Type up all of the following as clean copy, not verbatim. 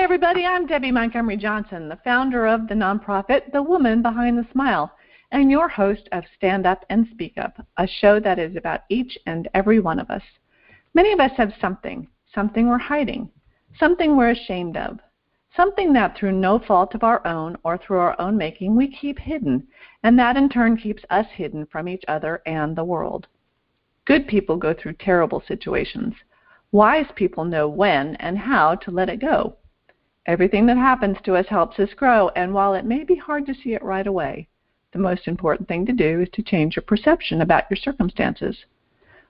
everybody. I'm Debby Montgomery Johnson, the founder of the nonprofit The Woman Behind the Smile, and your host of Stand Up and Speak Up, a show that is about each and every one of us. Many of us have something we're hiding, something we're ashamed of, something that through no fault of our own or through our own making we keep hidden, and that in turn keeps us hidden from each other and the world. Good people go through terrible situations. Wise people know when and how to let it go. Everything that happens to us helps us grow, and while it may be hard to see it right away, the most important thing to do is to change your perception about your circumstances.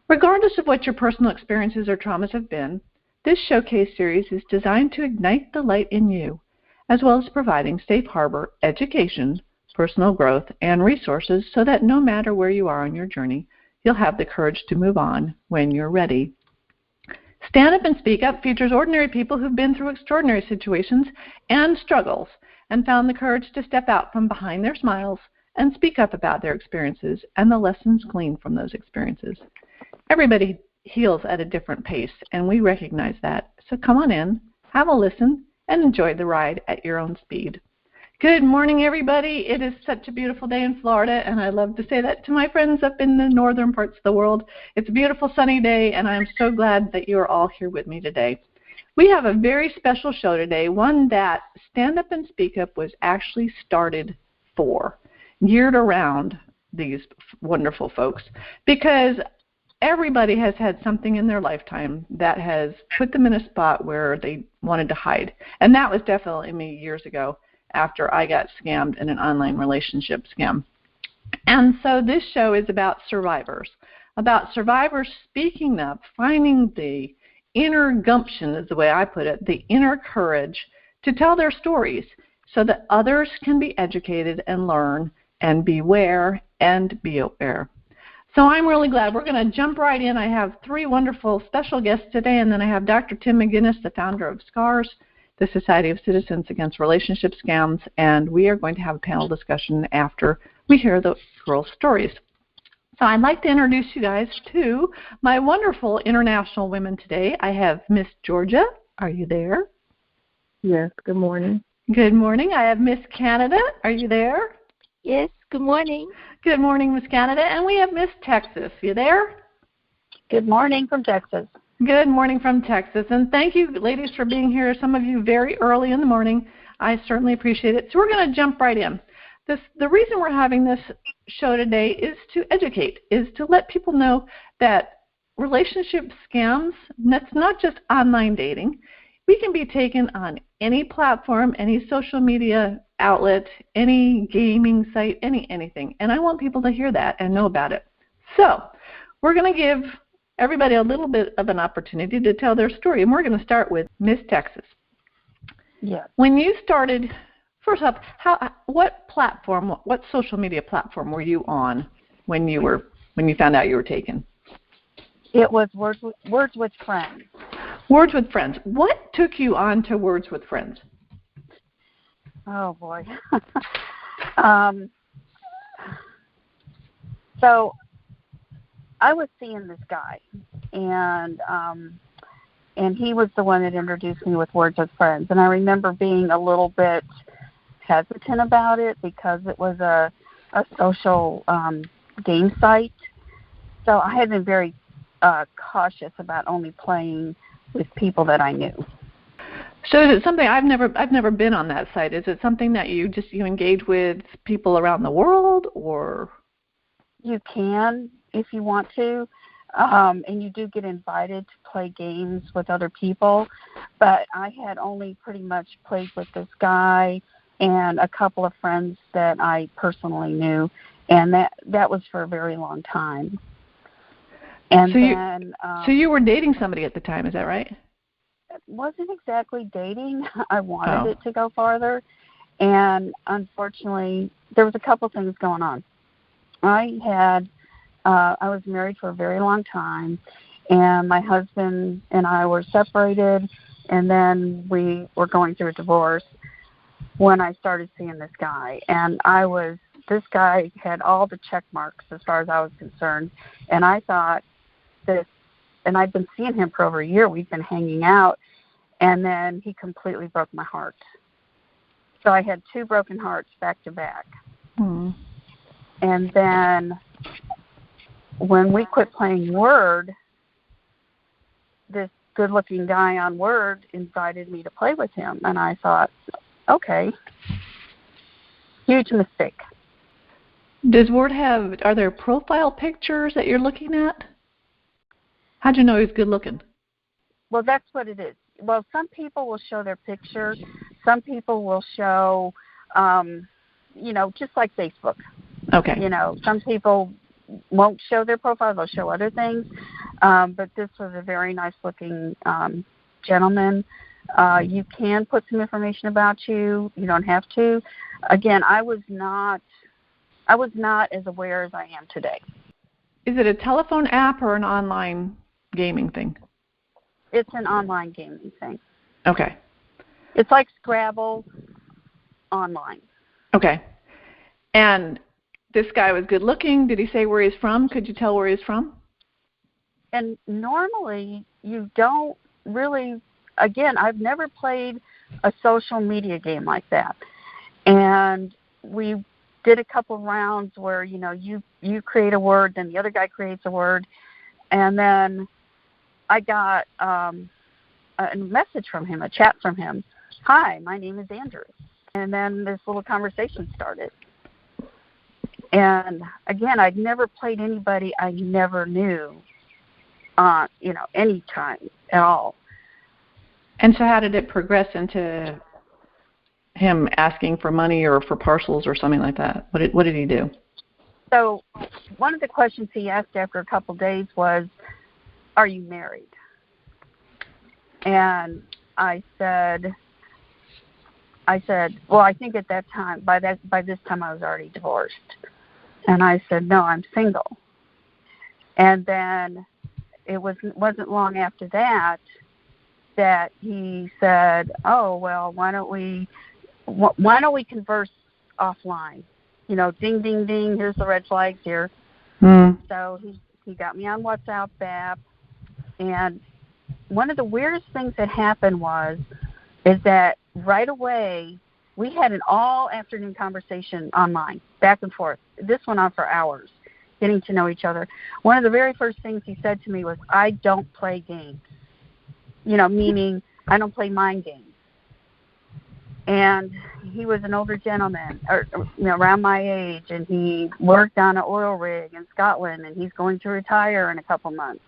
Regardless of what your personal experiences or traumas have been, this showcase series is designed to ignite the light in you, as well as providing safe harbor, education, personal growth, and resources so that no matter where you are on your journey, you'll have the courage to move on when you're ready. Stand Up and Speak Up features ordinary people who've been through extraordinary situations and struggles and found the courage to step out from behind their smiles and speak up about their experiences and the lessons gleaned from those experiences. Everybody heals at a different pace, and we recognize that. So come on in, have a listen, and enjoy the ride at your own speed. Good morning, everybody. It is such a beautiful day in Florida, and I love to say that to my friends up in the northern parts of the world. It's a beautiful sunny day, and I'm so glad that you are all here with me today. We have a very special show today, one that Stand Up and Speak Up was actually started for, geared around these wonderful folks, because everybody has had something in their lifetime that has put them in a spot where they wanted to hide, and that was definitely me years ago, after I got scammed in an online relationship scam. And so this show is about survivors speaking up, finding the inner gumption is the way I put it, the inner courage to tell their stories so that others can be educated and learn and beware and be aware. So I'm really glad. We're going to jump right in. I have three wonderful special guests today, and then I have Dr. Tim McGinnis, the founder of SCARS, the Society of Citizens Against Relationship Scams, and we are going to have a panel discussion after we hear the girls' stories. So I'd like to introduce you guys to my wonderful international women today. I have Miss Georgia. Are you there? Yes, good morning. Good morning. I have Miss Canada. Are you there? Yes, good morning. Good morning, Miss Canada. And we have Miss Texas. You there? Good morning from Texas. Good morning from Texas, and thank you, ladies, for being here, some of you very early in the morning. I certainly appreciate it. So we're going to jump right in. The reason we're having this show today is to educate, is to let people know that relationship scams, that's not just online dating. We can be taken on any platform, any social media outlet, any gaming site, anything. And I want people to hear that and know about it. So we're going to give everybody a little bit of an opportunity to tell their story. And we're going to start with Miss Texas. Yes. When you started, first up, what social media platform were you on when you found out you were taken? It was Words with Friends. Words with Friends. What took you on to Words with Friends? Oh, boy. So I was seeing this guy, and he was the one that introduced me with Words with Friends. And I remember being a little bit hesitant about it because it was a social game site. So I had been very cautious about only playing with people that I knew. So is it something I've never been on that site? Is it something that you engage with people around the world, or? You can if you want to, and you do get invited to play games with other people. But I had only pretty much played with this guy and a couple of friends that I personally knew, and that was for a very long time. And so you were dating somebody at the time, is that right? It wasn't exactly dating. I wanted it to go farther, and unfortunately, there was a couple things going on. I was married for a very long time, and my husband and I were separated, and then we were going through a divorce when I started seeing this guy. And this guy had all the check marks as far as I was concerned, and I thought this, and I'd been seeing him for over a year. We've been hanging out, And then he completely broke my heart. So I had 2 broken hearts back to back. Mm. And then when we quit playing Word, this good-looking guy on Word invited me to play with him. And I thought, okay, huge mistake. Does Word are there profile pictures that you're looking at? How'd you know he's good looking? Well, that's what it is. Well, some people will show their picture. Some people will show, just like Facebook. Okay. Some people won't show their profile. They'll show other things. But this was a very nice-looking gentleman. You can put some information about you. You don't have to. Again, I was not as aware as I am today. Is it a telephone app or an online gaming thing? It's an online gaming thing. Okay. It's like Scrabble online. Okay. And this guy was good looking. Did he say where he's from? Could you tell where he's from? And normally you don't really, again, I've never played a social media game like that. And we did a couple rounds where, you create a word, then the other guy creates a word. And then I got a message from him, a chat from him. Hi, my name is Andrew. And then this little conversation started. And again, I'd never played anybody I never knew, any time at all. And so how did it progress into him asking for money or for parcels or something like that? What did he do? So one of the questions he asked after a couple days was, are you married? And I said, well, I think at that time, by this time I was already divorced. And I said, no, I'm single. And then it wasn't long after that he said, oh, well, why don't we converse offline? Ding, ding, ding, here's the red flags here. Mm. So he got me on WhatsApp app. And one of the weirdest things that happened is that right away we had an all-afternoon conversation online, back and forth. This went on for hours, getting to know each other. One of the very first things he said to me was, I don't play games, meaning I don't play mind games. And he was an older gentleman, around my age, and he worked on an oil rig in Scotland, and he's going to retire in a couple months.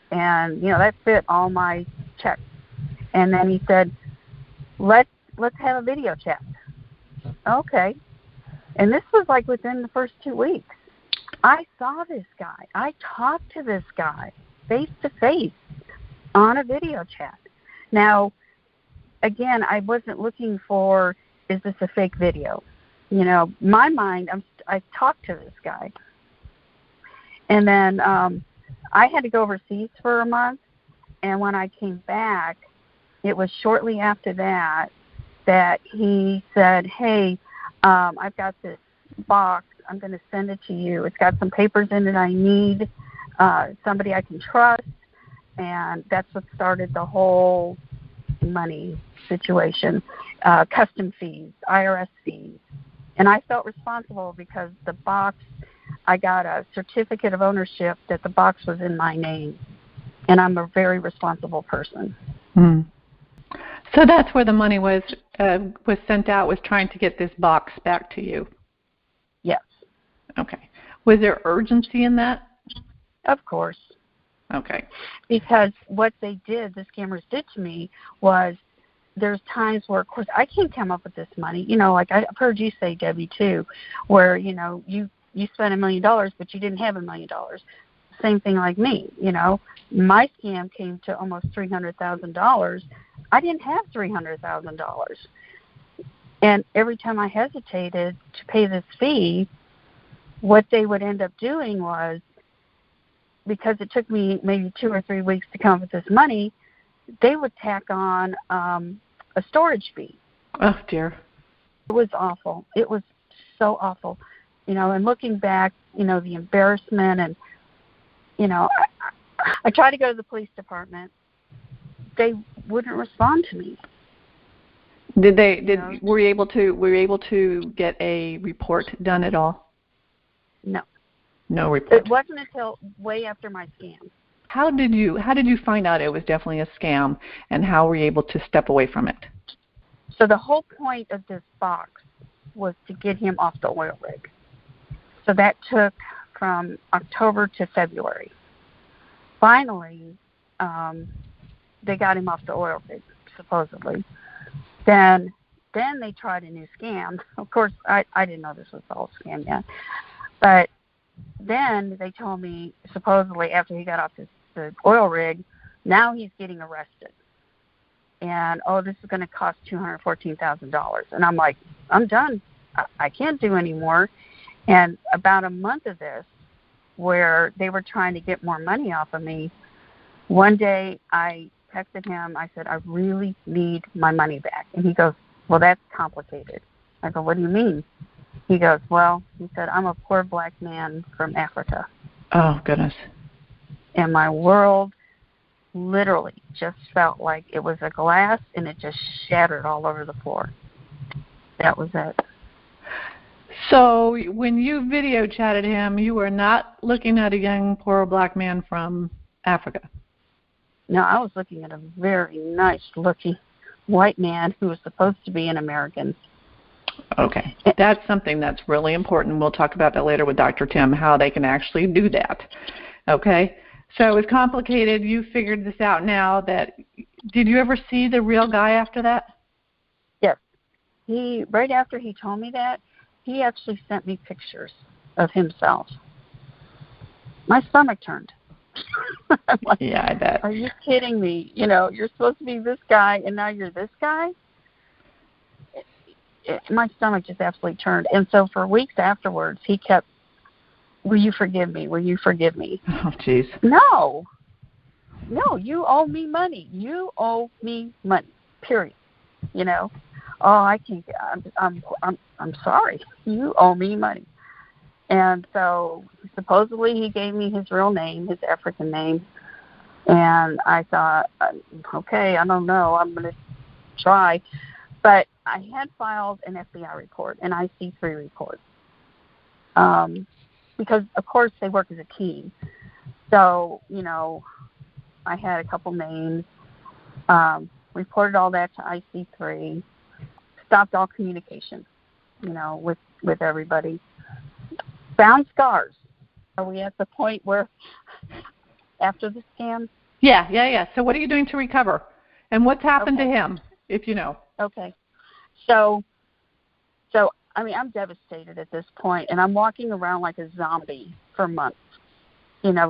And, that fit all my checks. And then he said, let's have a video chat. Okay. And this was like within the first 2 weeks. I saw this guy. I talked to this guy face to face on a video chat. Now, again, I wasn't looking for, is this a fake video? My mind, I talked to this guy. And then I had to go overseas for a month. And when I came back, it was shortly after that he said, hey, I've got this box. I'm going to send it to you. It's got some papers in it I need, somebody I can trust. And that's what started the whole money situation, custom fees, IRS fees. And I felt responsible because the box, I got a certificate of ownership that the box was in my name. And I'm a very responsible person. Mm. So that's where the money was sent out, was trying to get this box back to you. Yes. Okay. Was there urgency in that? Of course. Okay. Because what the scammers did to me was, there's times where, of course, I can't come up with this money. Like I've heard you say, Debbie, too, where, you spent $1 million, but you didn't have $1 million. Same thing like me, My scam came to almost $300,000. I didn't have $300,000. And every time I hesitated to pay this fee, what they would end up doing was, because it took me maybe 2 or 3 weeks to come up with this money, they would tack on a storage fee. Oh, dear. It was awful. It was so awful. And looking back, the embarrassment and, I tried to go to the police department. They wouldn't respond to me. Were you able to get a report done at all? No. No report. It wasn't until way after my scam. How did you find out it was definitely a scam, and how were you able to step away from it? So the whole point of this box was to get him off the oil rig. So that took from October to February. Finally, they got him off the oil rig, supposedly. Then they tried a new scam. Of course, I didn't know this was all a scam yet. But then they told me, supposedly, after he got off the oil rig, now he's getting arrested. And, this is going to cost $214,000. And I'm like, I'm done. I can't do any more. And about a month of this, where they were trying to get more money off of me, one day I texted him. I said, I really need my money back. And he goes, well, that's complicated. I go, what do you mean? He goes, well, he said, I'm a poor black man from Africa. Oh, goodness. And my world literally just felt like it was a glass and it just shattered all over the floor. That was it. So when you video chatted him, you were not looking at a young, poor black man from Africa? No, I was looking at a very nice-looking white man who was supposed to be an American. Okay. That's something that's really important. We'll talk about that later with Dr. Tim, how they can actually do that. Okay? So it was complicated. You figured this out now. Did you ever see the real guy after that? Yes. Right after he told me that, he actually sent me pictures of himself. My stomach turned. I'm like, yeah, I bet. Are you kidding me? You're supposed to be this guy, and now you're this guy? My stomach just absolutely turned. And so for weeks afterwards, he kept, will you forgive me? Will you forgive me? Oh, jeez. No, you owe me money. You owe me money, period. I can't, I'm sorry. You owe me money. And so supposedly he gave me his real name, his African name. And I thought, okay, I don't know. I'm going to try. But I had filed an FBI report, an IC3 report. Because, of course, they work as a team. So, I had a couple names, reported all that to IC3, stopped all communication, with everybody. Found scars. Are we at the point where, after the scam? Yeah. So what are you doing to recover? And what's happened to him, if you know? Okay. So, I'm devastated at this point, and I'm walking around like a zombie for months.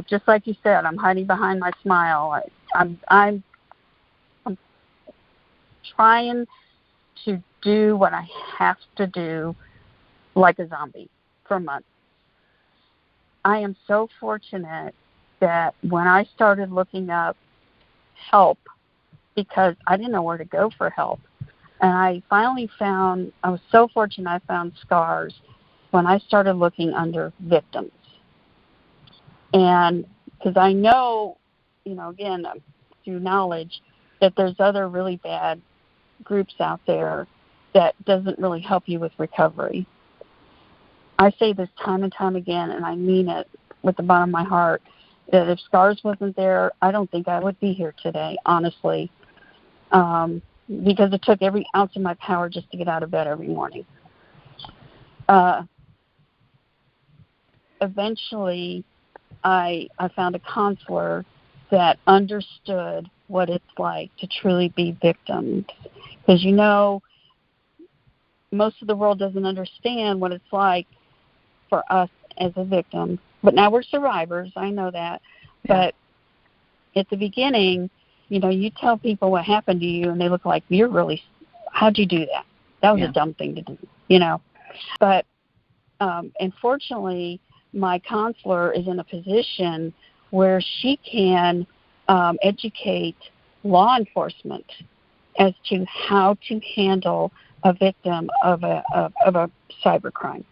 Just like you said, I'm hiding behind my smile. I'm trying to do what I have to do like a zombie for months. I am so fortunate that when I started looking up help, because I didn't know where to go for help, and I finally found, I was so fortunate I found scars when I started looking under victims. And because I know, again, through knowledge, that there's other really bad groups out there that doesn't really help you with recovery. I say this time and time again, and I mean it with the bottom of my heart, that if scars wasn't there, I don't think I would be here today, honestly. Because it took every ounce of my power just to get out of bed every morning. Eventually, I found a counselor that understood what it's like to truly be victims. Because, most of the world doesn't understand what it's like for us as a victim. But now we're survivors, I know that. Yeah. But at the beginning, you tell people what happened to you, and they look like, how'd you do that? That was a dumb thing to do, But unfortunately, my counselor is in a position where she can educate law enforcement as to how to handle a victim of a cybercrime.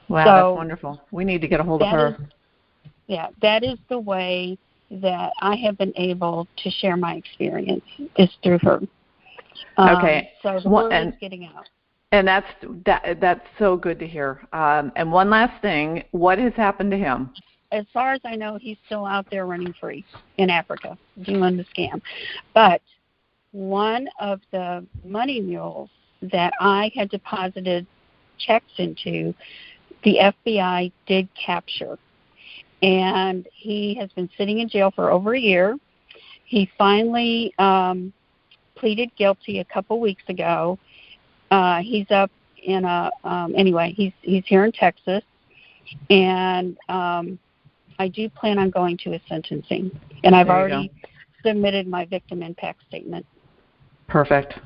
Wow, that's wonderful. We need to get a hold of her. That is the way that I have been able to share my experience is through her. Okay. So the word is getting out. And that's so good to hear. And one last thing, what has happened to him? As far as I know, he's still out there running free in Africa doing the scam. But one of the money mules that I had deposited checks into, the FBI did capture. And he has been sitting in jail for over a year. He finally pleaded guilty a couple weeks ago. He's up in anyway, he's here in Texas. And I do plan on going to his sentencing. And I've already submitted my victim impact statement. Perfect.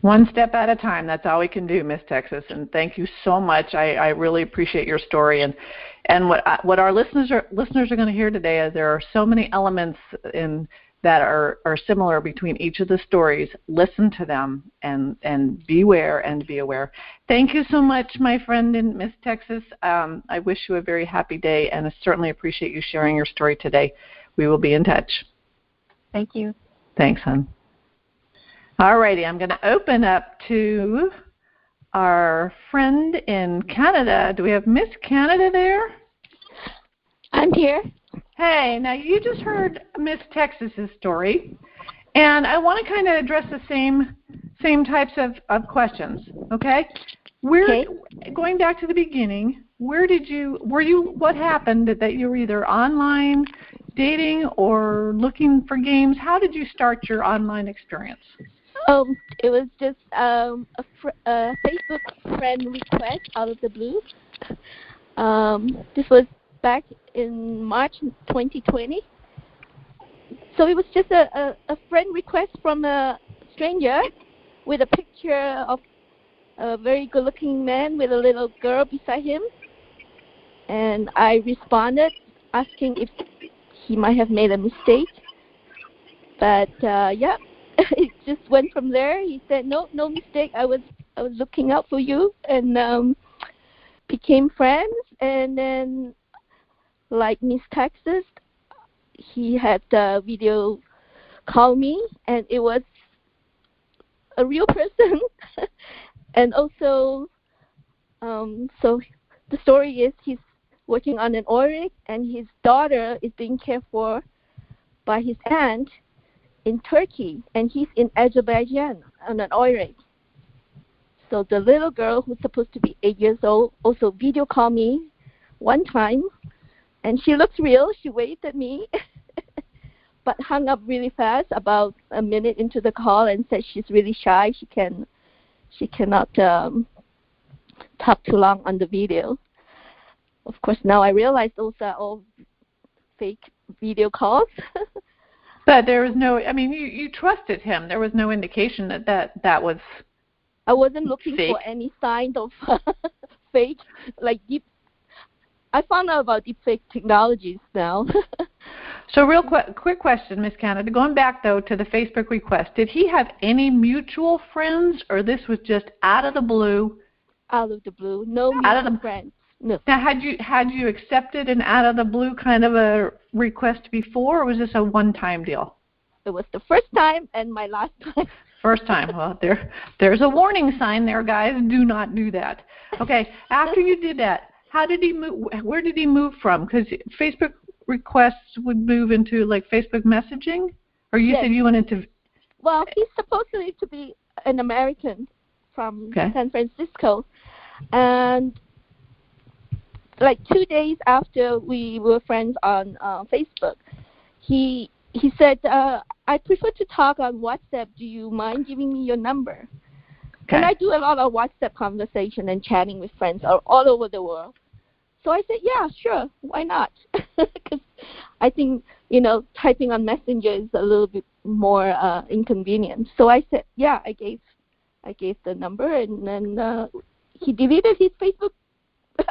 One step at a time. That's all we can do, Miss Texas. And thank you so much. I really appreciate your story. And what our listeners are going to hear today is there are so many elements that are similar between each of the stories. Listen to them and beware and be aware. Thank you so much, my friend in Miss Texas. I wish you a very happy day, and I certainly appreciate you sharing your story today. We will be in touch. Thank you. Thanks, hon. All righty, I'm going to open up to our friend in Canada. Do we have Miss Canada there? I'm here. Hey, now you just heard Miss Texas's story, and I want to kind of address the same types of questions. Okay, going back to the beginning. What happened that you were either online dating or looking for games? How did you start your online experience? It was just a Facebook friend request out of the blue. This was back in March 2020. So it was just a friend request from a stranger with a picture of a very good-looking man with a little girl beside him. And I responded asking if he might have made a mistake. But, it just went from there. He said, no mistake. I was looking out for you, and became friends. And then, like Miss Texas, he had video call me, and it was a real person. And also, so the story is he's working on an oil rig, and his daughter is being cared for by his aunt in Turkey, and he's in Azerbaijan on an oil rig. So the little girl, who's supposed to be 8 years old, also video called me one time, and she looks real. She waved at me, but hung up really fast about a minute into the call and said she's really shy. She cannot talk too long on the video. Of course, now I realize those are all fake video calls. But there was you trusted him. There was no indication that was I wasn't looking fake. For any sign of fake, like deep. I found out about deep fake technologies now. So real quick question, Miss Canada. Going back, though, to the Facebook request, did he have any mutual friends, or this was just out of the blue? Out of the blue. No mutual friends. No. Now, had you accepted an out of the blue kind of a request before, or was this a one-time deal? It was the first time and my last time. First time. Well, there's a warning sign there, guys. Do not do that. Okay. After you did that, how did he move? Where did he move from? Because Facebook requests would move into like Facebook messaging, or you said you went into. Well, he's supposedly to be an American from San Francisco, and like 2 days after we were friends on Facebook, he said, I prefer to talk on WhatsApp. Do you mind giving me your number? Okay. And I do a lot of WhatsApp conversation and chatting with friends all over the world. So I said, yeah, sure, why not? Because I think, typing on Messenger is a little bit more inconvenient. So I said, yeah, I gave the number, and then he deleted his Facebook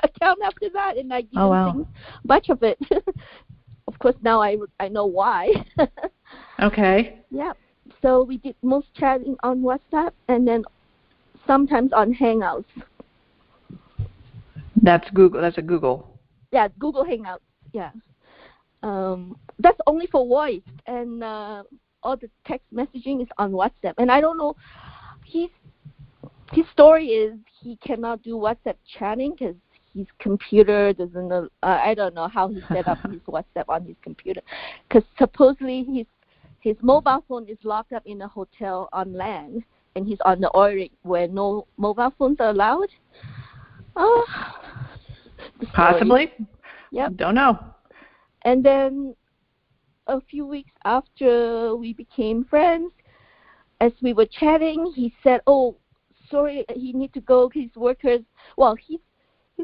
account after that, and I didn't think much of it. Of course, now I know why. Okay. Yeah. So we did most chatting on WhatsApp, and then sometimes on Hangouts. That's Google. That's a Google. Yeah, Google Hangouts. Yeah. That's only for voice, and all the text messaging is on WhatsApp. And I don't know, his story is he cannot do WhatsApp chatting because his computer doesn't know. I don't know how he set up his WhatsApp on his computer, because supposedly his mobile phone is locked up in a hotel on land, and he's on the oil rig where no mobile phones are allowed. Possibly. Yep. Don't know. And then a few weeks after we became friends, as we were chatting, he said, "Oh, sorry, he need to go. His workers. Well, he's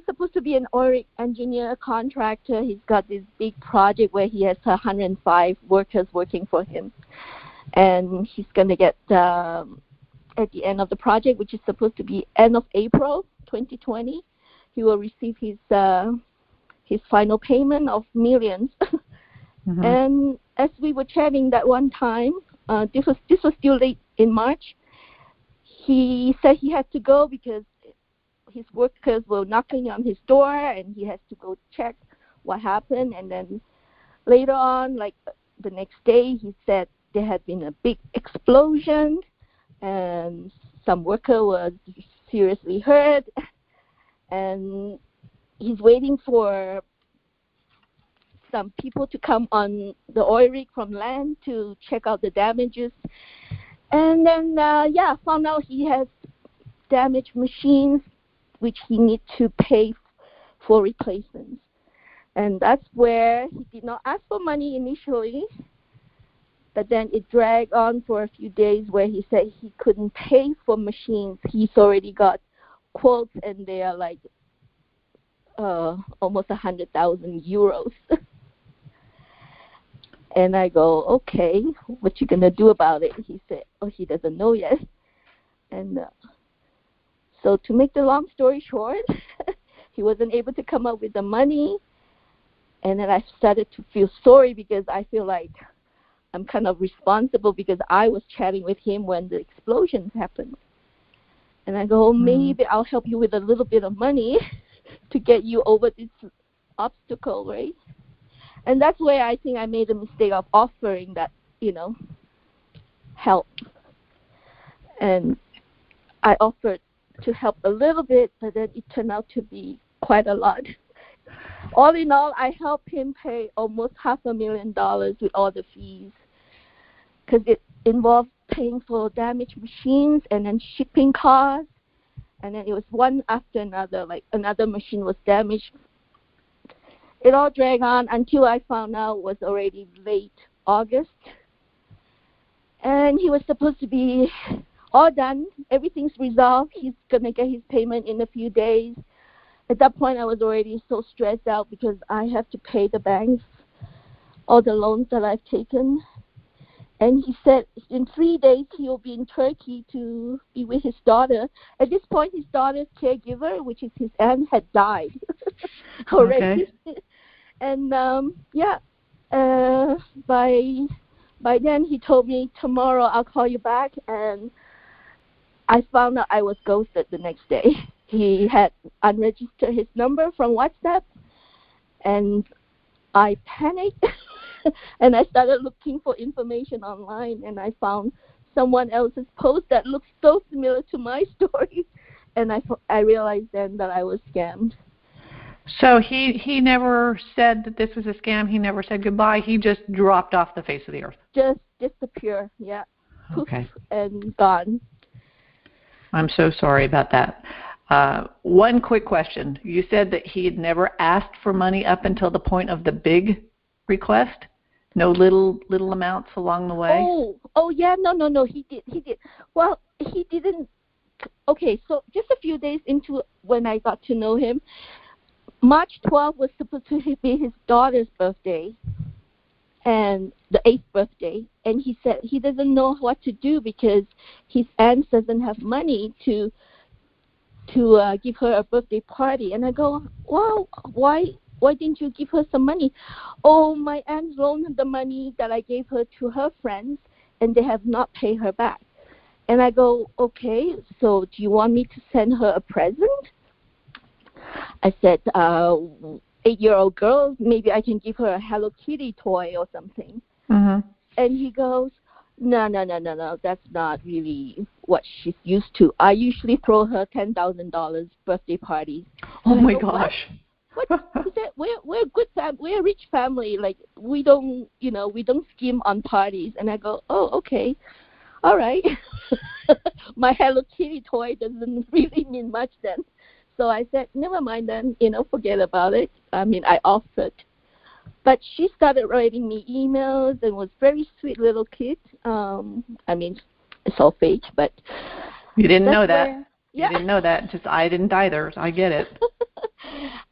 supposed to be an oil rig engineer, contractor. He's got this big project where he has 105 workers working for him, and he's gonna get at the end of the project, which is supposed to be end of April 2020, he will receive his final payment of millions." Mm-hmm. And as we were chatting that one time, this was still late in March, he said he had to go because his workers were knocking on his door and he has to go check what happened. And then later on, like the next day, he said there had been a big explosion and some worker was seriously hurt, and he's waiting for some people to come on the oil rig from land to check out the damages. And then, found out he has damaged machines which he needs to pay for replacements. And that's where he did not ask for money initially, but then it dragged on for a few days where he said he couldn't pay for machines. He's already got quotes, and they are like almost 100,000 euros. And I go, okay, what you gonna do about it? He said, he doesn't know yet. And so to make the long story short, he wasn't able to come up with the money. And then I started to feel sorry because I feel like I'm kind of responsible because I was chatting with him when the explosions happened. And I go, maybe I'll help you with a little bit of money to get you over this obstacle, right? And that's where I think I made a mistake of offering that, help. And I offered to help a little bit, but then it turned out to be quite a lot. All in all, I helped him pay almost $500,000 with all the fees, because it involved paying for damaged machines and then shipping costs, and then it was one after another, like another machine was damaged. It all dragged on until I found out it was already late August. And he was supposed to be all done. Everything's resolved. He's going to get his payment in a few days. At that point, I was already so stressed out because I have to pay the banks, all the loans that I've taken. And he said in 3 days he'll be in Turkey to be with his daughter. At this point, his daughter's caregiver, which is his aunt, had died already. Okay. And by then he told me, tomorrow I'll call you back. And I found out I was ghosted the next day. He had unregistered his number from WhatsApp, and I panicked. And I started looking for information online, and I found someone else's post that looked so similar to my story, and I realized then that I was scammed. So he never said that this was a scam. He never said goodbye. He just dropped off the face of the earth. Just disappear, yeah. Okay. Poof, and gone. I'm so sorry about that. One quick question. You said that he had never asked for money up until the point of the big request? No little amounts along the way? Oh yeah, no, he did. Well, he didn't. Okay, so just a few days into when I got to know him, March 12th was supposed to be his daughter's birthday, and the 8th birthday, and he said he doesn't know what to do because his aunt doesn't have money to give her a birthday party. And I go, well, why didn't you give her some money? Oh, my aunt loaned the money that I gave her to her friends, and they have not paid her back. And I go, okay, so do you want me to send her a present? I said, $8 8-year-old girl, maybe I can give her a Hello Kitty toy or something. Mm-hmm. And he goes, no, that's not really what she's used to. I usually throw her $10,000 birthday parties. Oh my gosh. What? He said, we're a good family. We're a rich family. Like, we don't scheme on parties. And I go, oh, okay. All right. My Hello Kitty toy doesn't really mean much then. So I said, never mind then, forget about it. I mean, I offered. But she started writing me emails and was very sweet little kid. I mean, it's all fake, but... You didn't know that. Yeah. You didn't know that. Just I didn't either. I get it.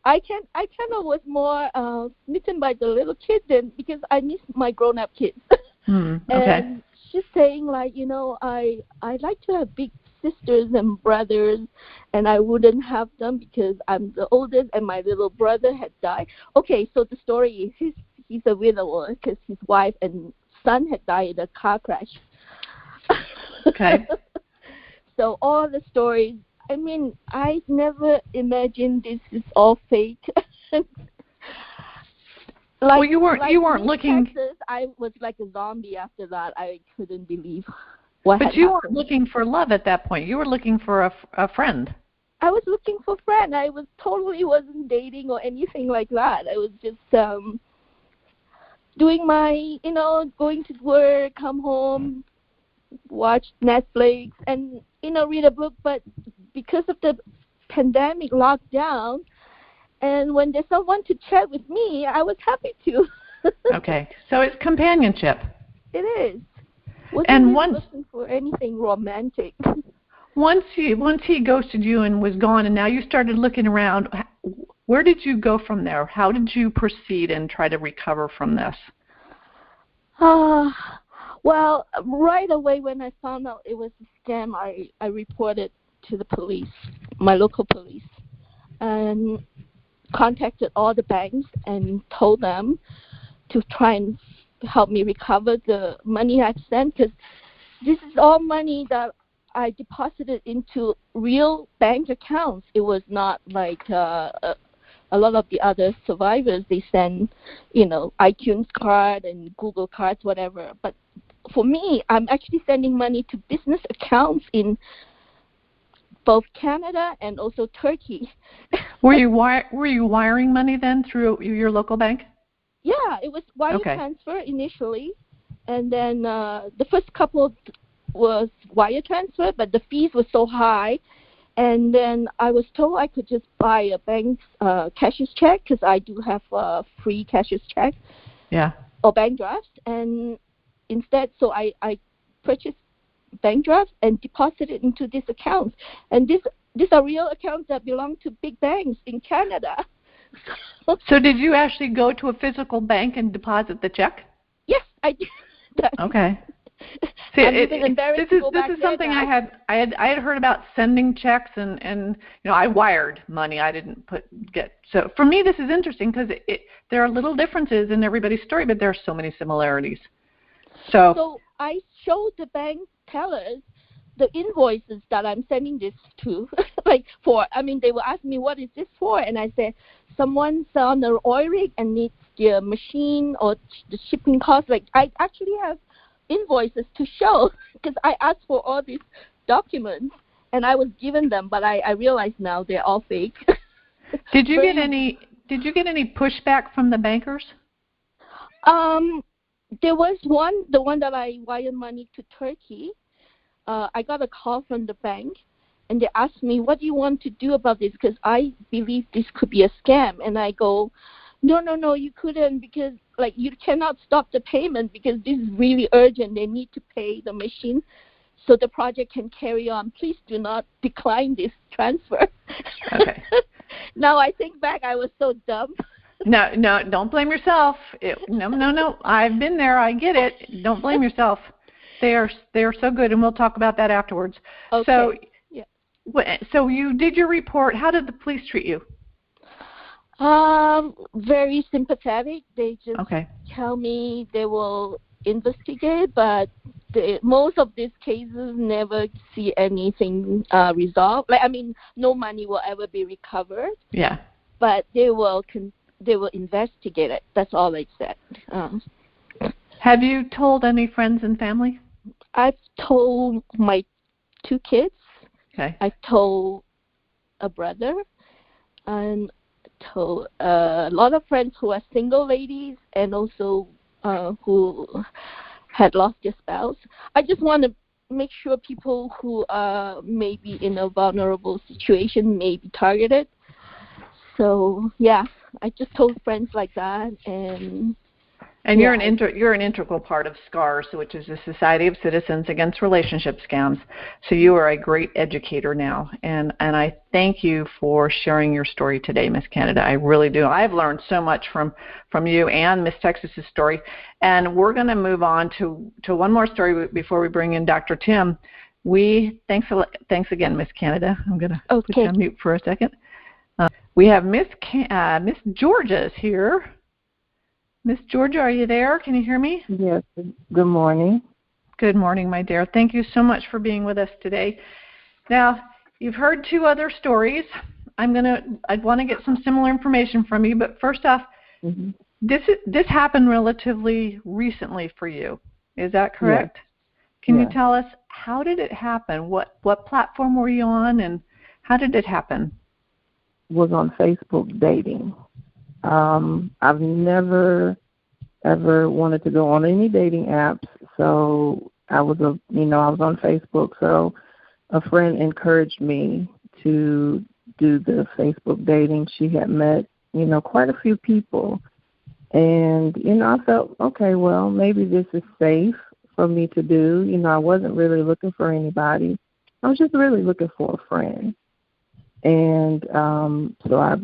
I kind of was more smitten by the little kid then because I miss my grown-up kids. Okay. And she's saying, like, I like to have big sisters and brothers, and I wouldn't have them because I'm the oldest and my little brother had died. Okay, so the story is he's a widower because his wife and son had died in a car crash. Okay. So all the stories, I mean, I never imagined this is all fake. Well, you weren't looking. Texas, I was like a zombie after that. I couldn't believe what had But you happened. weren't looking for love at that point. You were looking for a friend. I was looking for a friend. I wasn't dating or anything like that. I was just doing my, going to work, come home, watch Netflix, and, read a book. But because of the pandemic lockdown, and when there's someone to chat with me, I was happy to. Okay, so it's companionship. It is. And Wasn't looking for anything romantic. Once he ghosted you and was gone, and now you started looking around, where did you go from there? How did you proceed and try to recover from this? Well, right away when I found out it was a scam, I reported to the police, my local police, and contacted all the banks and told them to try and help me recover the money I've sent, because this is all money that I deposited into real bank accounts. It was not like a lot of the other survivors. They send, iTunes card and Google cards, whatever. But for me, I'm actually sending money to business accounts in both Canada and also Turkey. Were you wiring money then through your local bank? Yeah, it was wire transfer initially, and then the first couple was wire transfer, but the fees were so high, and then I was told I could just buy a bank's cashier's check because I do have a free cashier's check. Yeah. Or bank drafts, and instead, so I purchased bank drafts and deposited into these accounts, and these are real accounts that belong to big banks in Canada. So did you actually go to a physical bank and deposit the check? Yes, I did. Okay. See, this is something I had heard about, sending checks and I wired money. I didn't so for me this is interesting because there are little differences in everybody's story, but there are so many similarities. So I showed the bank tellers the invoices that I'm sending this to, they will ask me, what is this for? And I said, someone's on the oil rig and needs the machine or the shipping cost. Like, I actually have invoices to show because I asked for all these documents and I was given them, but I realize now they're all fake. Did you get any pushback from the bankers? There was the one that I wired money to Turkey. I got a call from the bank, and they asked me, what do you want to do about this? Because I believe this could be a scam. And I go, no, you couldn't, because, you cannot stop the payment because this is really urgent. They need to pay the machine so the project can carry on. Please do not decline this transfer. Okay. Now I think back, I was so dumb. No, don't blame yourself. No. I've been there. I get it. Don't blame yourself. They are so good, and we'll talk about that afterwards. Okay. So you did your report. How did the police treat you? Very sympathetic. They just tell me they will investigate, but most of these cases never see anything resolved. No money will ever be recovered. Yeah. But they will they will investigate it. That's all they said. Have you told any friends and family? I've told my 2 kids. Okay. I've told a brother, and told a lot of friends who are single ladies, and also who had lost their spouse. I just want to make sure people who are maybe in a vulnerable situation may be targeted. So yeah, I just told friends like that, and you're an integral part of SCARS, which is the Society of Citizens Against Relationship Scams. So you are a great educator now, and I thank you for sharing your story today, Miss Canada. I really do. I've learned so much from you and Miss Texas's story, and we're going to move on to one more story before we bring in Dr. Tim. Thanks again, Miss Canada. I'm going to put you on mute for a second. We have Miss Georgia's here. Miss Georgia, are you there? Can you hear me? Yes. Good morning. Good morning, my dear. Thank you so much for being with us today. Now, you've heard 2 other stories. I'd want to get some similar information from you, but first off, this happened relatively recently for you. Is that correct? Yes. Can you tell us, how did it happen? What platform were you on, and how did it happen? Was on Facebook dating. I've never ever wanted to go on any dating apps, so I was on Facebook. So a friend encouraged me to do the Facebook dating. She had met, quite a few people, and I felt, okay, well, maybe this is safe for me to do. I wasn't really looking for anybody. I was just really looking for a friend. And so I,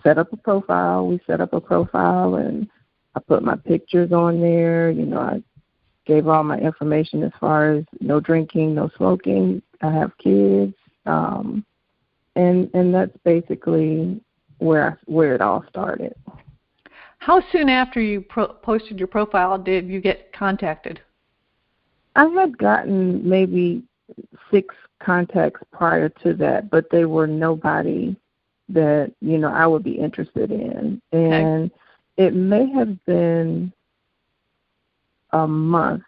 set up a profile. We set up a profile, and I put my pictures on there. I gave all my information as far as no drinking, no smoking. I have kids, and that's basically where it all started. How soon after you posted your profile did you get contacted? I had gotten maybe 6 contacts prior to that, but they were nobody that, I would be interested in. And it may have been a month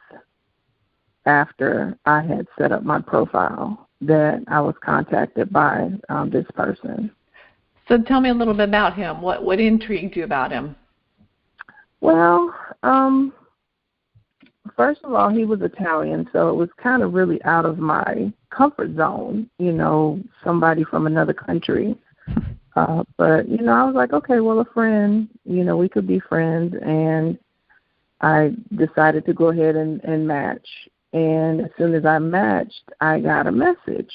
after I had set up my profile that I was contacted by this person. So tell me a little bit about him. What intrigued you about him? Well, first of all, he was Italian, so it was kind of really out of my comfort zone, somebody from another country. But, I was like, okay, well, a friend, we could be friends. And I decided to go ahead and match. And as soon as I matched, I got a message.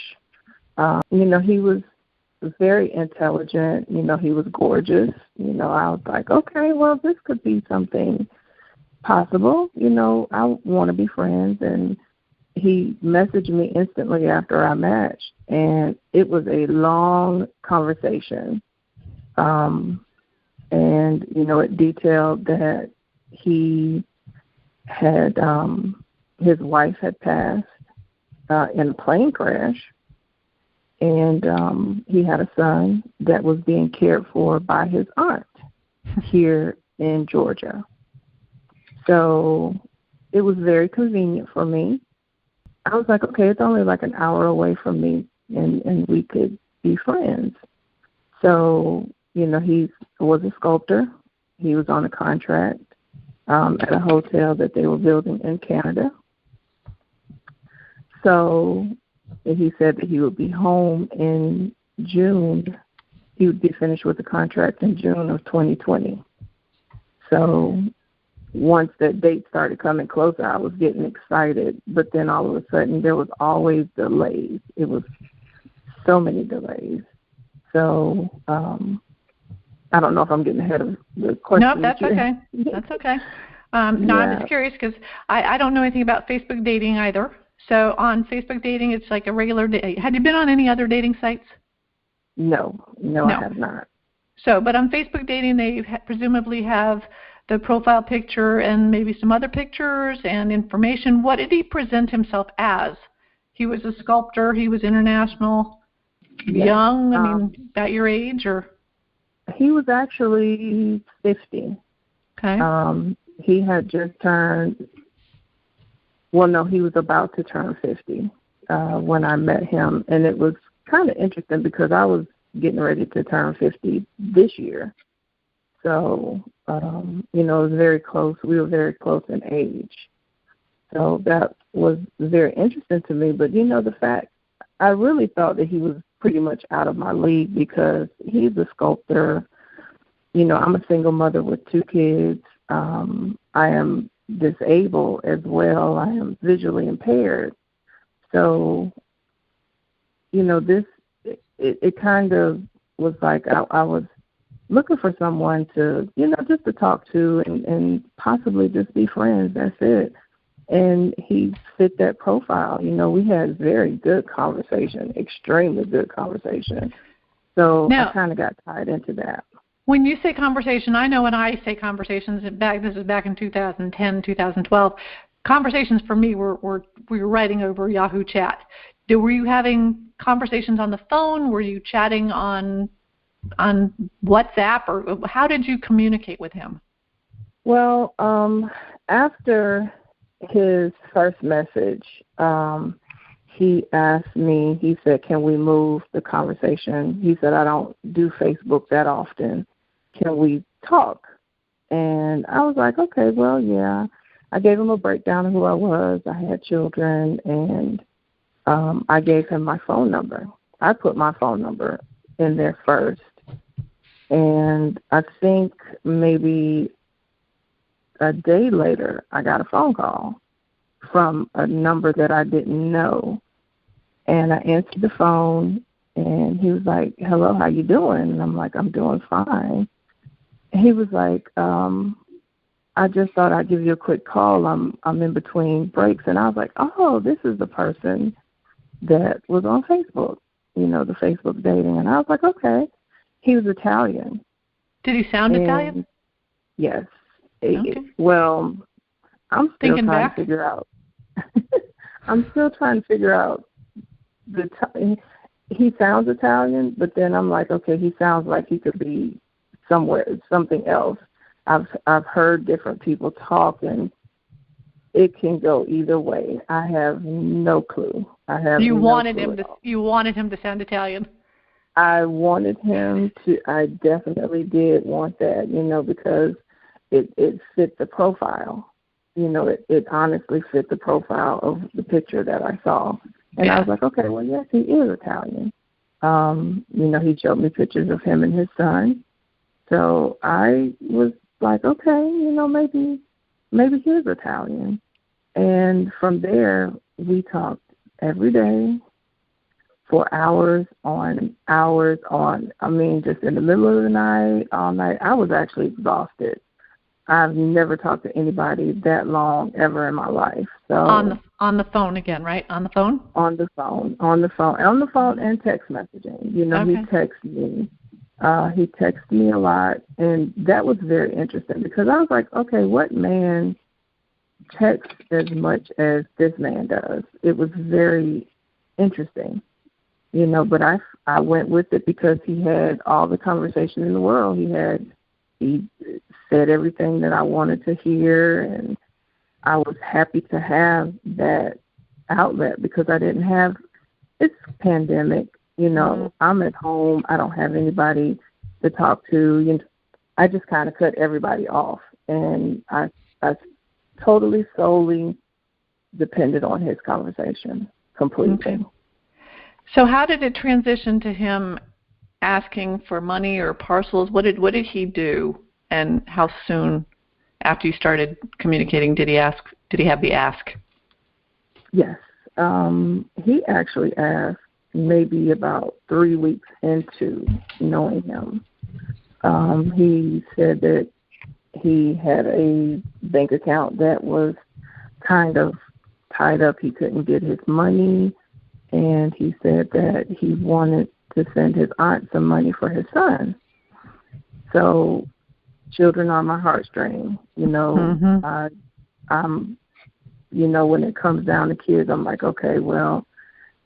He was very intelligent. He was gorgeous. I was like, okay, well, this could be something possible. I want to be friends. And he messaged me instantly after I matched, and it was a long conversation. And, it detailed that he had, his wife had passed in a plane crash, and he had a son that was being cared for by his aunt here in Georgia. So it was very convenient for me. I was like, okay, it's only like an hour away from me, and we could be friends. So, he was a sculptor. He was on a contract at a hotel that they were building in Canada. So he said that he would be home in June. He would be finished with the contract in June of 2020. So once that date started coming closer, I was getting excited, but then all of a sudden there was always delays. It was so many delays. So I don't know if I'm getting ahead of the question. No, that's okay. That's okay. No, I'm just curious because I don't know anything about Facebook dating either. So on Facebook dating, it's like a regular date. Have you been on any other dating sites? No, I have not. So, but on Facebook dating, they presumably have the profile picture and maybe some other pictures and information. What did he present himself as? He was a sculptor. He was international, young. I mean, about your age, or? He was actually 50. Okay. He had just turned, well, no, he was about to turn 50 when I met him. And it was kind of interesting because I was getting ready to turn 50 this year. So, it was very close. We were very close in age. So that was very interesting to me. But, the fact, I really thought that he was pretty much out of my league because he's a sculptor. I'm a single mother with 2 kids. I am disabled as well. I am visually impaired. So, it kind of was like I was looking for someone to, just to talk to and possibly just be friends. That's it. And he fit that profile. We had very good conversation, extremely good conversation. So now, I kind of got tied into that. When you say conversation, I know when I say conversations, this is back in 2010, 2012, conversations for me we were writing over Yahoo Chat. Were you having conversations on the phone? Were you chatting on WhatsApp? Or how did you communicate with him? Well, after his first message, he asked me, he said, can we move the conversation? He said, I don't do Facebook that often. Can we talk? And I was like, okay, well, yeah. I gave him a breakdown of who I was. I had children, and I gave him my phone number. I put my phone number in there first. And I think maybe a day later, I got a phone call from a number that I didn't know. And I answered the phone, and he was like, hello, how you doing? And I'm like, I'm doing fine. And he was like, I just thought I'd give you a quick call. I'm in between breaks. And I was like, oh, this is the person that was on Facebook, the Facebook dating. And I was like, okay. He was Italian. Did he sound Italian? Yes. Okay. Well, I'm still trying to figure out. I'm still trying to figure out he sounds Italian, but then I'm like, okay, he sounds like he could be something else. I've heard different people talk, and it can go either way. I have no clue. You wanted him to sound Italian. I wanted him to. I definitely did want that, because it fit the profile. It honestly fit the profile of the picture that I saw. And yeah. I was like, okay, well, yes, he is Italian. He showed me pictures of him and his son. So I was like, okay, maybe he is Italian. And from there, we talked every day for hours on. Just in the middle of the night, all night. I was actually exhausted. I've never talked to anybody that long ever in my life. So on the phone again, right? On the phone? On the phone and text messaging. Okay. He texted me. He texted me a lot, and that was very interesting because I was like, okay, what man texts as much as this man does? It was very interesting, but I went with it because he had all the conversation in the world. He said everything that I wanted to hear, and I was happy to have that outlet because I didn't have, it's pandemic, mm-hmm. I'm at home. I don't have anybody to talk to. I just kind of cut everybody off, and I totally, solely depended on his conversation completely. Okay. So how did it transition to him asking for money or parcels? What did he do, and how soon after you started communicating did he have the ask? Yes. He actually asked maybe about 3 weeks into knowing him. He said that he had a bank account that was kind of tied up. He couldn't get his money, and he said that he wanted to send his aunt some money for his son. So children are my heartstring. Mm-hmm. I'm when it comes down to kids, I'm like, okay, well,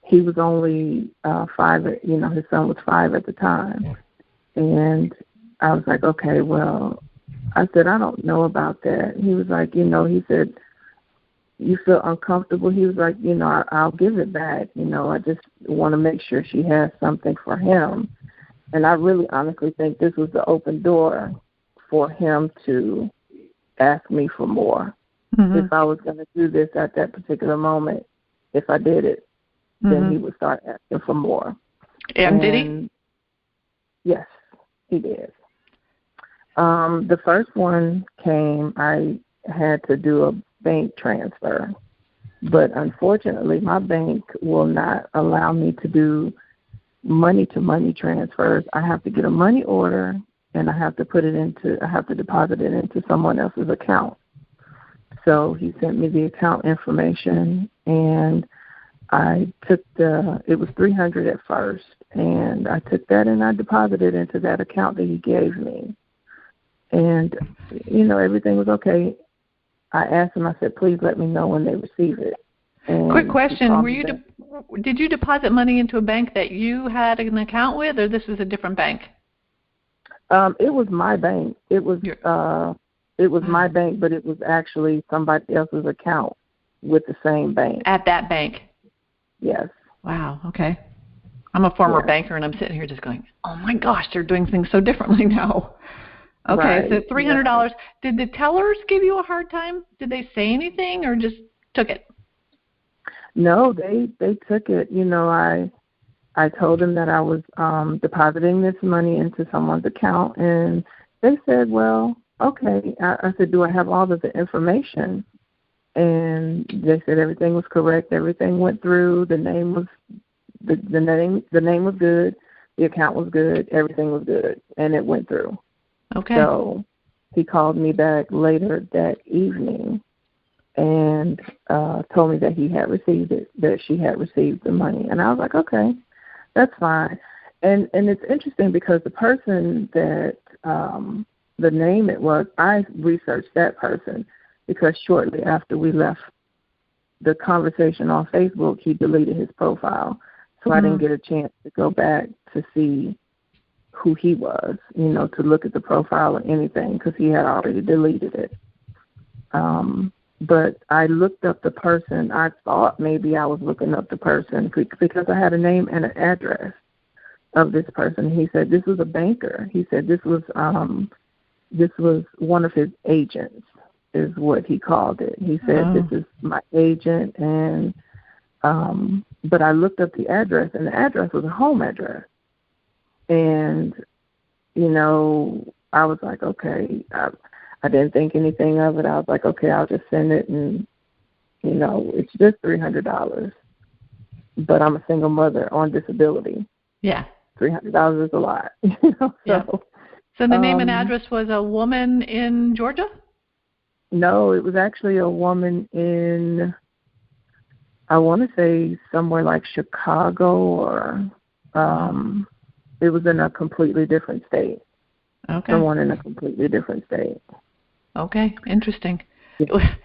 he was only 5. His son was 5 at the time, and I was like, okay, well, I said, I don't know about that. He was like, he said, you feel uncomfortable? He was like, I'll give it back. I just want to make sure she has something for him. And I really honestly think this was the open door for him to ask me for more. Mm-hmm. If I was going to do this at that particular moment, if I did it, then he would start asking for more. And did he? Yes, he did. The first one came, I had to do a bank transfer. But unfortunately, my bank will not allow me to do money-to-money transfers. I have to get a money order, and I have to deposit it into someone else's account. So he sent me the account information, and I took it was $300 at first, and I took that and I deposited into that account that he gave me. And, everything was okay. I asked him, I said, please let me know when they receive it. And quick question, did you deposit money into a bank that you had an account with, or this was a different bank? It was my bank. It was my bank, but it was actually somebody else's account with the same bank. At that bank? Yes. Wow, okay. I'm a former banker, and I'm sitting here just going, oh, my gosh, they're doing things so differently now. Okay, right. So $300. Yeah. Did the tellers give you a hard time? Did they say anything or just took it? No, they took it. I told them that I was depositing this money into someone's account, and they said, well, okay. I said, do I have all of the information? And they said everything was correct. Everything went through. The name was the name was good. The account was good. Everything was good, and it went through. Okay. So he called me back later that evening and told me that he had received it, that she had received the money. And I was like, okay, that's fine. And it's interesting because the person that the name it was, I researched that person because shortly after we left the conversation on Facebook, he deleted his profile. So I didn't get a chance to go back to see who he was, to look at the profile or anything because he had already deleted it. But I looked up the person. I thought maybe I was looking up the person because I had a name and an address of this person. He said this was a banker. He said this was one of his agents is what he called it. He said this is my agent, and but I looked up the address, and the address was a home address. And, I was like, okay, I didn't think anything of it. I was like, okay, I'll just send it, and, it's just $300. But I'm a single mother on disability. Yeah. $300 is a lot. Yeah. So the name and address was a woman in Georgia? No, it was actually a woman in, I want to say somewhere like Chicago or it was in a completely different state. Okay. Someone in a completely different state. Okay, interesting. Yeah.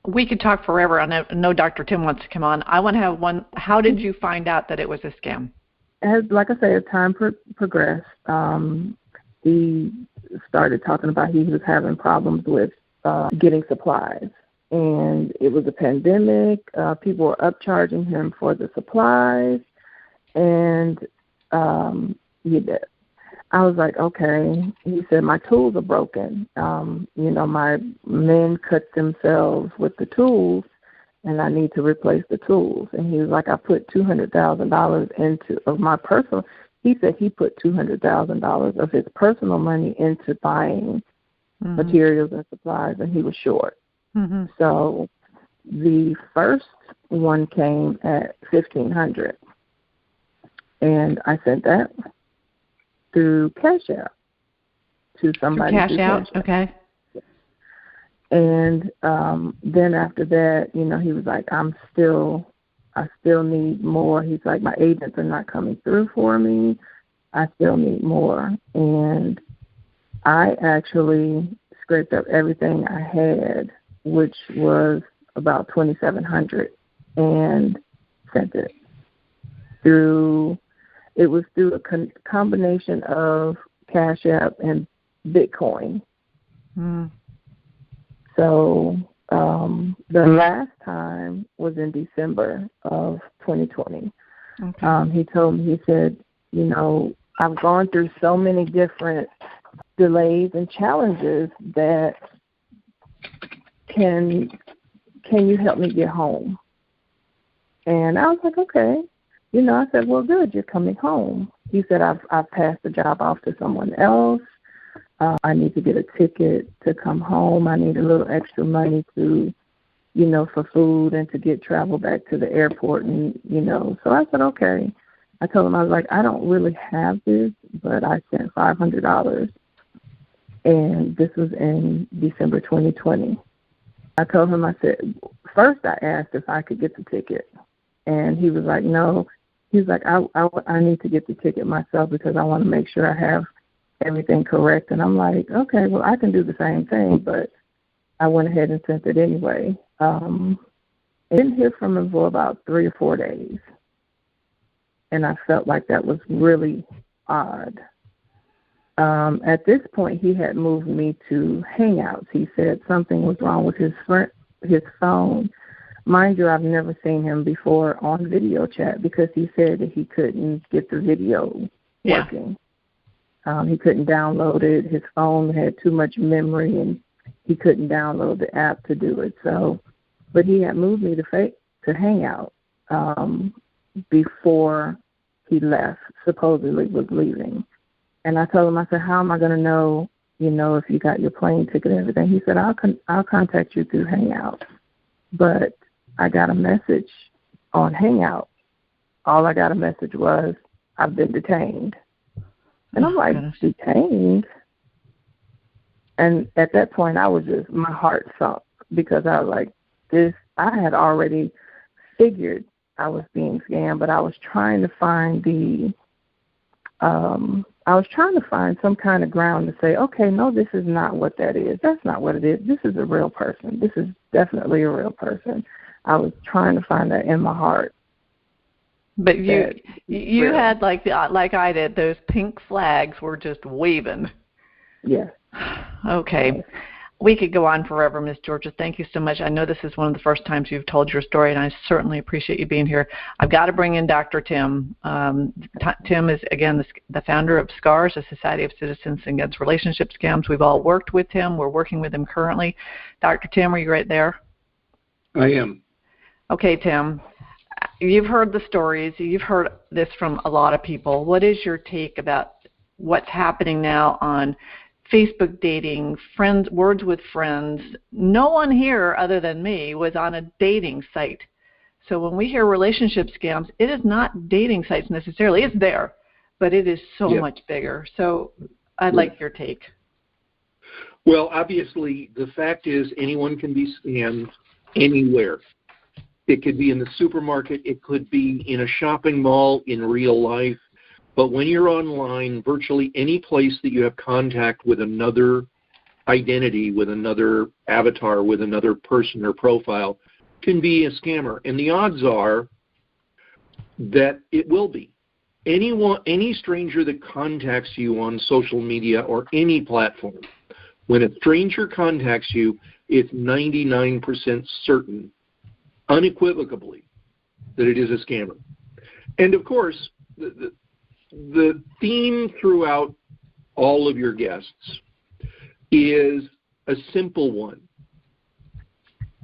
We could talk forever. I know Dr. Tim wants to come on. I want to have one. How did you find out that it was a scam? Like I say, as time progressed, he started talking about he was having problems with getting supplies. And it was a pandemic. People were upcharging him for the supplies. And I was like, okay. He said, my tools are broken. My men cut themselves with the tools, and I need to replace the tools. And he was like, I put $200,000 of my personal. He said he put $200,000 of his personal money into buying materials and supplies, and he was short. Mm-hmm. So the first one came at $1,500, and I sent that through Cash App to somebody. Cash Out, okay. And then after that, he was like, I still need more. He's like, my agents are not coming through for me. I still need more. And I actually scraped up everything I had, which was about $2,700, and sent it through. It was through a combination of Cash App and Bitcoin. Mm. So the last time was in December of 2020. Okay. He told me, he said, you know, I've gone through so many different delays and challenges that can you help me get home? And I was like, okay. You know, I said, well, good, you're coming home. He said, I've passed the job off to someone else. I need to get a ticket to come home. I need a little extra money to, you know, for food and to get travel back to the airport. And, you know, so I said, okay. I told him, I was like, I don't really have this, but I sent $500. And this was in December 2020. I told him, I said, first I asked if I could get the ticket. And he was like, no. He's like, I need to get the ticket myself because I want to make sure I have everything correct. And I'm like, okay, well, I can do the same thing, but I went ahead and sent it anyway. I didn't hear from him for about 3 or 4 days. And I felt like that was really odd. At this point, he had moved me to Hangouts. He said something was wrong with his phone. Mind you, I've never seen him before on video chat because he said that he couldn't get the video working. He couldn't download it. His phone had too much memory, and he couldn't download the app to do it. So, but he had moved me to Hangout before he left, supposedly was leaving. And I told him, I said, how am I going to know, you know, if you got your plane ticket and everything? He said, I'll contact you through Hangout. But I got a message on Hangout. All I got a message was, I've been detained. And I'm like, detained? And at that point, I was just, my heart sunk because I was like, I had already figured I was being scammed, but I was trying to find some kind of ground to say, okay, no, this is not what that is. That's not what it is. This is a real person. This is definitely a real person. I was trying to find that in my heart. But you had, like I did, those pink flags were just waving. Yes. Okay. Yes. We could go on forever, Miss Georgia. Thank you so much. I know this is one of the first times you've told your story, and I certainly appreciate you being here. I've got to bring in Dr. Tim. Tim is, again, the founder of SCARS, a Society of Citizens Against Relationship Scams. We've all worked with him. We're working with him currently. Dr. Tim, are you right there? I am. Okay, Tim. You've heard the stories. You've heard this from a lot of people. What is your take about what's happening now on Facebook dating, friends, words with friends? No one here other than me was on a dating site. So when we hear relationship scams, it is not dating sites necessarily. It's there, but it is so much bigger. So I'd like your take. Well, obviously, the fact is anyone can be scammed anywhere. It could be in the supermarket. It could be in a shopping mall in real life. But when you're online, virtually any place that you have contact with another identity, with another avatar, with another person or profile, can be a scammer. And the odds are that it will be. Any stranger that contacts you on social media or any platform, when a stranger contacts you, it's 99% certain, unequivocally, that it is a scammer. And of course, the theme throughout all of your guests is a simple one: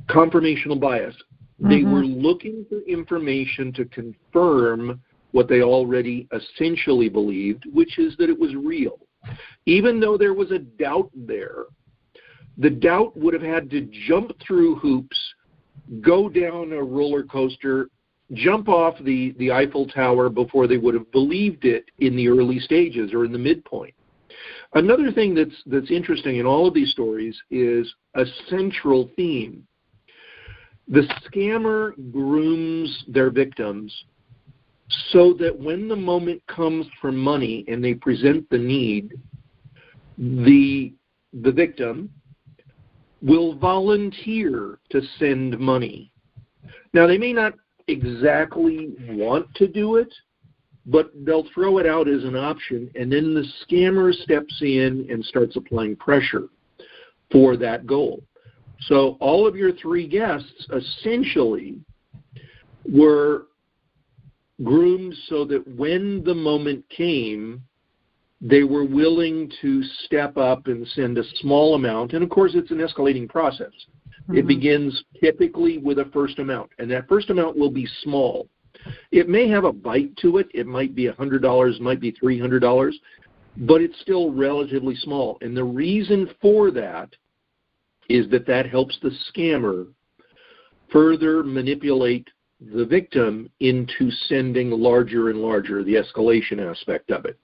confirmational bias. Mm-hmm. They were looking for information to confirm what they already essentially believed, which is that it was real. Even though there was a doubt there, the doubt would have had to jump through hoops, go down a roller coaster, jump off the Eiffel Tower before they would have believed it in the early stages or in the midpoint. Another thing that's interesting in all of these stories is a central theme. The scammer grooms their victims so that when the moment comes for money and they present the need, the victim will volunteer to send money. Now, they may not exactly want to do it, but they'll throw it out as an option, and then the scammer steps in and starts applying pressure for that goal. So all of your three guests essentially were groomed so that when the moment came, they were willing to step up and send a small amount. And, of course, it's an escalating process. Mm-hmm. It begins typically with a first amount, and that first amount will be small. It may have a bite to it. It might be $100, might be $300, but it's still relatively small. And the reason for that is that helps the scammer further manipulate the victim into sending larger and larger, the escalation aspect of it.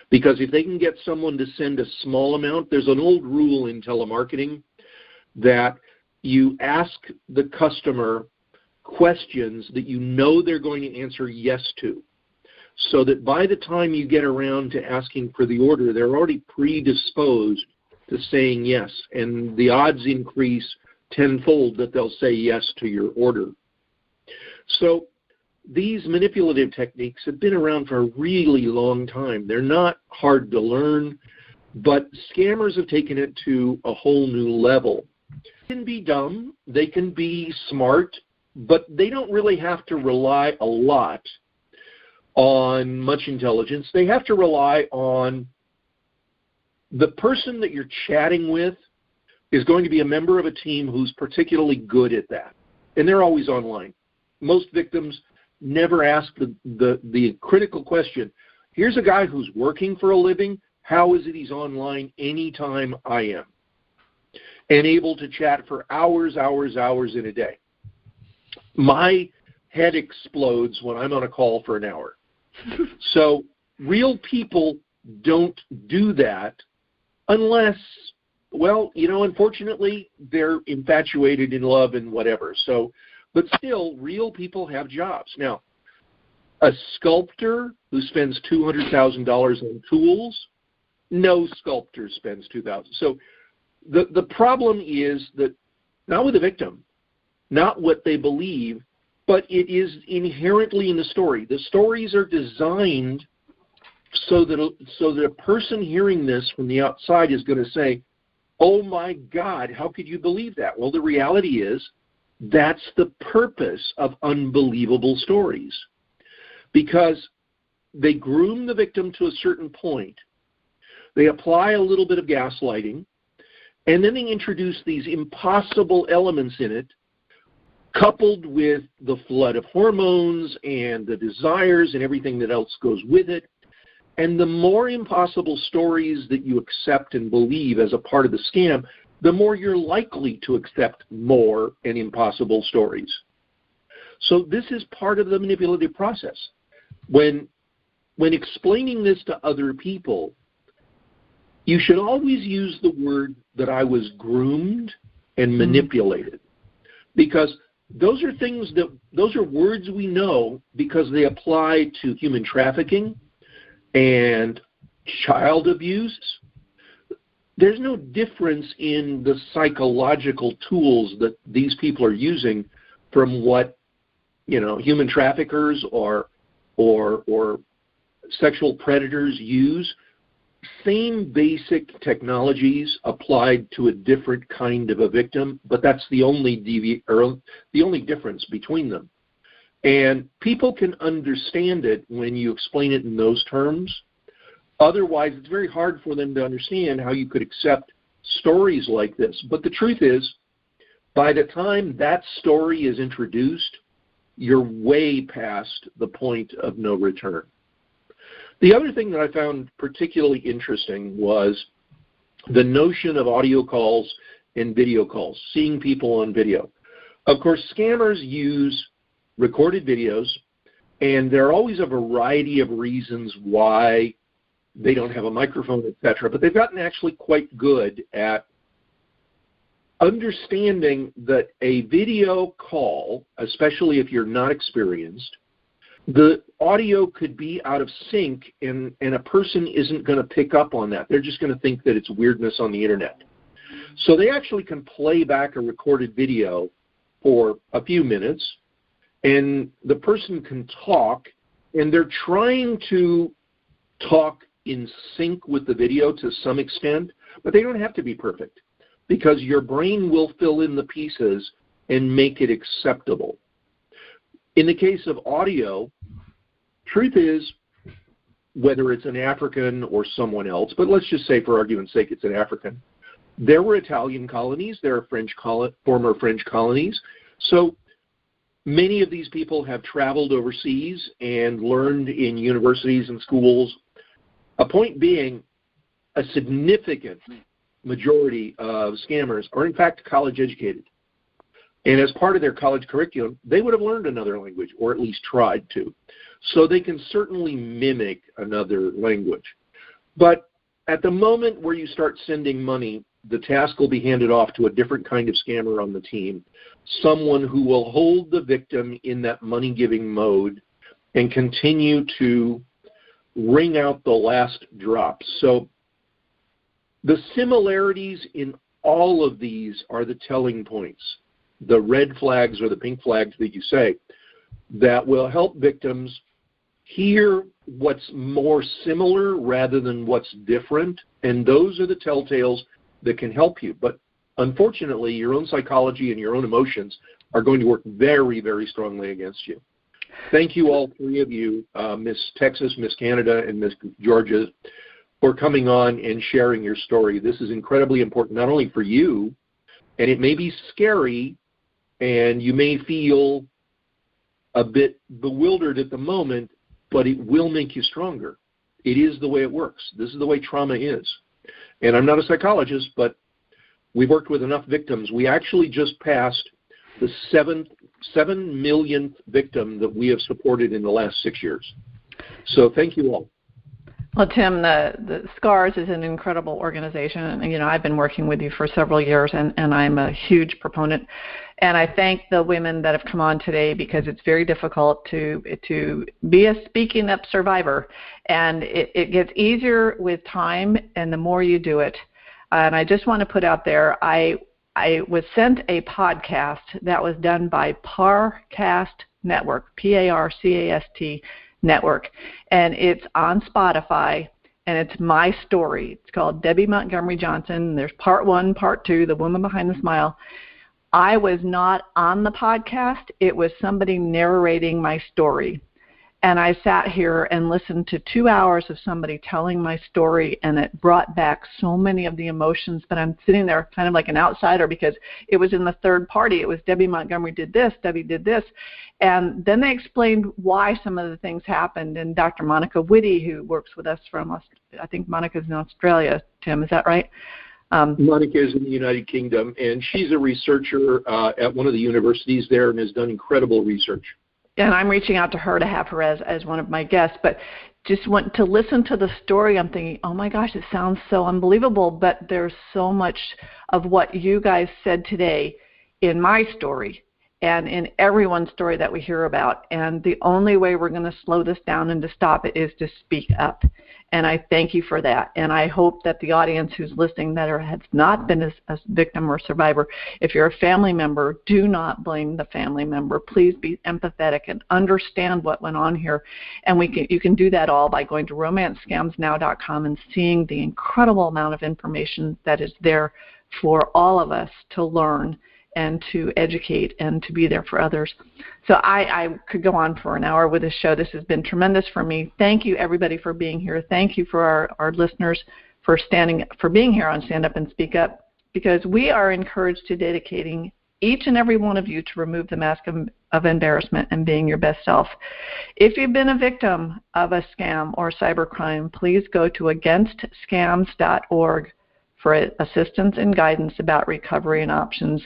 Because if they can get someone to send a small amount, there's an old rule in telemarketing that you ask the customer questions that you know they're going to answer yes to, so that by the time you get around to asking for the order, they're already predisposed to saying yes, and the odds increase tenfold that they'll say yes to your order. So these manipulative techniques have been around for a really long time. They're not hard to learn, but scammers have taken it to a whole new level. They can be dumb, they can be smart, but they don't really have to rely a lot on much intelligence. They have to rely on the person that you're chatting with is going to be a member of a team who's particularly good at that. And they're always online. Most victims never ask the critical question. Here's a guy who's working for a living. How is it he's online anytime I am? And able to chat for hours in a day. My head explodes when I'm on a call for an hour. So real people don't do that unless, well, unfortunately, they're infatuated in love and whatever. So, but still, real people have jobs. Now, a sculptor who spends $200,000 on tools, no sculptor spends $2,000. So the problem is that not with the victim, not what they believe, but it is inherently in the story. The stories are designed so that a person hearing this from the outside is going to say, oh my God, how could you believe that? Well, the reality is that's the purpose of unbelievable stories, because they groom the victim to a certain point. They apply a little bit of gaslighting, and then they introduce these impossible elements in it, coupled with the flood of hormones and the desires and everything that else goes with it. And the more impossible stories that you accept and believe as a part of the scam, the more you're likely to accept more and impossible stories. So this is part of the manipulative process. When explaining this to other people, you should always use the word that I was groomed and manipulated, because those are words we know because they apply to human trafficking and child abuse. There's no difference in the psychological tools that these people are using from what, human traffickers or sexual predators use. Same basic technologies applied to a different kind of a victim, but that's the only difference between them. And people can understand it when you explain it in those terms. Otherwise, it's very hard for them to understand how you could accept stories like this. But the truth is, by the time that story is introduced, you're way past the point of no return. The other thing that I found particularly interesting was the notion of audio calls and video calls, seeing people on video. Of course, scammers use recorded videos, and there are always a variety of reasons why they don't have a microphone, etc. But they've gotten actually quite good at understanding that a video call, especially if you're not experienced, the audio could be out of sync, and a person isn't going to pick up on that. They're just going to think that it's weirdness on the internet. So they actually can play back a recorded video for a few minutes, and the person can talk, And they're trying to talk in sync with the video to some extent, but they don't have to be perfect because your brain will fill in the pieces and make it acceptable. In the case of audio, truth is, whether it's an African or someone else, but let's just say for argument's sake it's an African, there were Italian colonies, there are former French colonies, so many of these people have traveled overseas and learned in universities and schools. A point being, a significant majority of scammers are in fact college educated. And as part of their college curriculum, they would have learned another language, or at least tried to. So they can certainly mimic another language. But at the moment where you start sending money, the task will be handed off to a different kind of scammer on the team, someone who will hold the victim in that money-giving mode and continue to wring out the last drop. So the similarities in all of these are the telling points, the red flags or the pink flags that you say, that will help victims hear what's more similar rather than what's different, and those are the telltales that can help you. But unfortunately, your own psychology and your own emotions are going to work very, very strongly against you. Thank you, all three of you, Miss Texas, Miss Canada, and Miss Georgia, for coming on and sharing your story. This is incredibly important, not only for you, and it may be scary, and you may feel a bit bewildered at the moment, but it will make you stronger. It is the way it works. This is the way trauma is. And I'm not a psychologist, but we've worked with enough victims. We actually just passed the 7 millionth victim that we have supported in the last 6 years. So thank you all. Well, Tim, the SCARS is an incredible organization, and I've been working with you for several years, and I'm a huge proponent. And I thank the women that have come on today, because it's very difficult to be a speaking up survivor, and it gets easier with time, and the more you do it. And I just want to put out there, I was sent a podcast that was done by Parcast Network, P-A-R-C-A-S-T Network, and it's on Spotify, and it's my story. It's called Debby Montgomery Johnson. There's part 1, part 2, The Woman Behind the Smile. I was not on the podcast. It was somebody narrating my story. And I sat here and listened to 2 hours of somebody telling my story, and it brought back so many of the emotions. But I'm sitting there kind of like an outsider, because it was in the third party. It was Debby Montgomery did this, Debby did this. And then they explained why some of the things happened. And Dr. Monica Whitty, who works with us from, I think Monica's in Australia, Tim, is that right? Monica is in the United Kingdom, and she's a researcher at one of the universities there and has done incredible research. And I'm reaching out to her to have her as one of my guests. But just want to listen to the story. I'm thinking, oh, my gosh, it sounds so unbelievable. But there's so much of what you guys said today in my story and in everyone's story that we hear about. And the only way we're going to slow this down and to stop it is to speak up. And I thank you for that. And I hope that the audience who's listening that has not been a victim or survivor, if you're a family member, do not blame the family member. Please be empathetic and understand what went on here. And you can do that all by going to romancescamsnow.com and seeing the incredible amount of information that is there for all of us to learn and to educate and to be there for others. So I could go on for an hour with this show. This has been tremendous for me. Thank you, everybody, for being here. Thank you for our listeners for being here on Stand Up and Speak Up, because we are encouraged to dedicating each and every one of you to remove the mask of embarrassment and being your best self. If you've been a victim of a scam or cybercrime, please go to againstscams.org for assistance and guidance about recovery and options.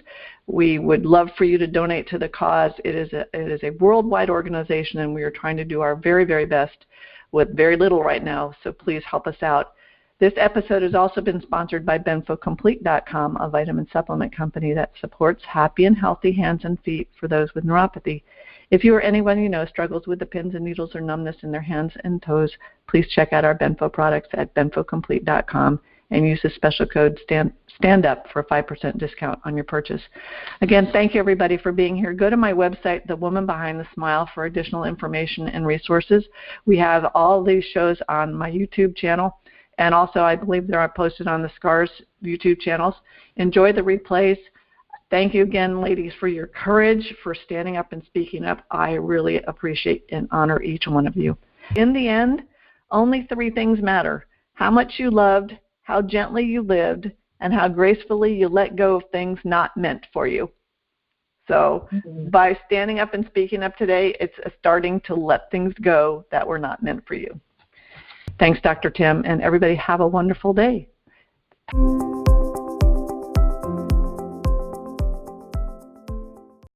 We would love for you to donate to the cause. It is a worldwide organization, and we are trying to do our very, very best with very little right now, so please help us out. This episode has also been sponsored by BenfoComplete.com, a vitamin supplement company that supports happy and healthy hands and feet for those with neuropathy. If you or anyone you know struggles with the pins and needles or numbness in their hands and toes, please check out our Benfo products at BenfoComplete.com. and use the special code stand up for a 5% discount on your purchase. Again, thank you everybody for being here. Go to my website, The Woman Behind the Smile, for additional information and resources. We have all these shows on my YouTube channel, and also I believe they are posted on the SCARS YouTube channels. Enjoy the replays. Thank you again, ladies, for your courage, for standing up and speaking up. I really appreciate and honor each one of you. In the end, only 3 things matter: how much you loved, how gently you lived, and how gracefully you let go of things not meant for you. So by standing up and speaking up today, it's starting to let things go that were not meant for you. Thanks, Dr. Tim, and everybody have a wonderful day.